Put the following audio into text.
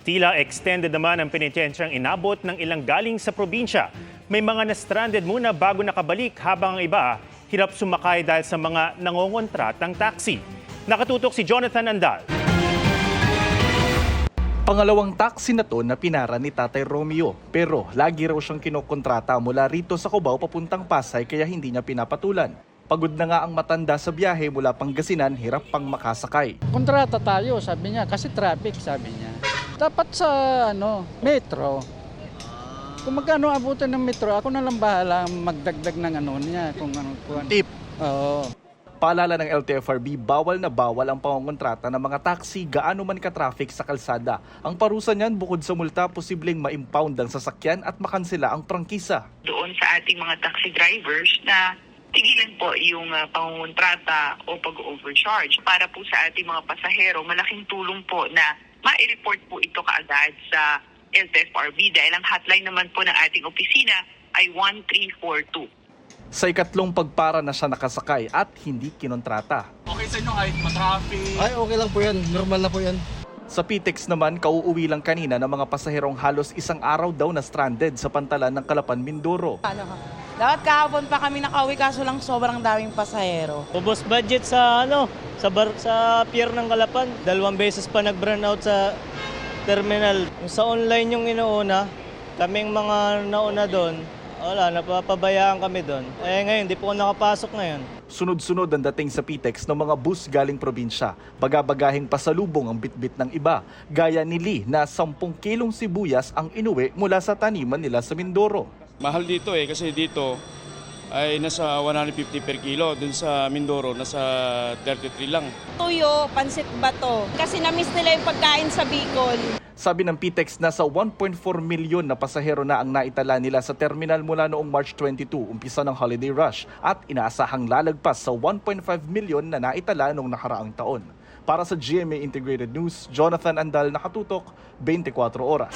Tila extended naman ang penitensyang inabot ng ilang galing sa probinsya. May mga na-stranded muna bago nakabalik habang ang iba hirap sumakay dahil sa mga nangongontratang taxi. Nakatutok si Jonathan Andal. Pangalawang taxi na to na pinara ni Tatay Romeo. Pero lagi raw siyang kinokontrata mula rito sa Cubao papuntang Pasay kaya hindi niya pinapatulan. Pagod na nga ang matanda sa biyahe mula Pangasinan, hirap pang makasakay. Kontrata tayo, sabi niya, kasi traffic, sabi niya. Dapat sa metro. Kung magkano abutin ng metro, ako na lang bahala magdagdag ng niya. Kung ano. Tip. Oo. Paalala ng LTFRB, bawal na bawal ang pangongontrata ng mga taxi gaano man ka-traffic sa kalsada. Ang parusa niyan, bukod sa multa, posibleng ma-impound ang sasakyan at makansela ang prangkisa. Doon sa ating mga taxi drivers na tigilan po yung pangongontrata o pag-overcharge. Para po sa ating mga pasahero, malaking tulong po na ma-report po ito kaagad sa LTFRB dahil ang hotline naman po ng ating opisina ay 1342. Sa ikatlong pagpara na siya nakasakay at hindi kinontrata. Okay sa inyo kahit matraffic? Ay, okay lang po yan. Normal na po yan. Sa PTEX naman, kauuwi lang kanina ng mga pasaherong halos isang araw daw na stranded sa pantalan ng Calapan, Mindoro. Dapat kahapon pa kami nakauwi kaso lang sobrang daming pasahero. Ubos budget sa sa pier ng Calapan. 2 beses pa nag-burnout sa terminal. Sa online yung inuuna, kaming mga nauna doon, wala, napapabayaan kami doon. Ngayon, di po ako nakapasok ngayon. Sunod-sunod ang dating sa PTEX ng mga bus galing probinsya. Bagabagahing pasalubong ang bitbit ng iba. Gaya ni Lee na 10 kilong sibuyas ang inuwi mula sa taniman nila sa Mindoro. Mahal dito kasi dito ay nasa 150 per kilo. Dun sa Mindoro, nasa 33 lang. Tuyo, pansit bato. Kasi na-miss nila yung pagkain sa Bicol. Sabi ng PTEX, nasa 1.4 milyon na pasahero na ang naitala nila sa terminal mula noong March 22, umpisa ng holiday rush, at inaasahang lalagpas sa 1.5 milyon na naitala noong nakaraang taon. Para sa GMA Integrated News, Jonathan Andal, nakatutok, 24 oras.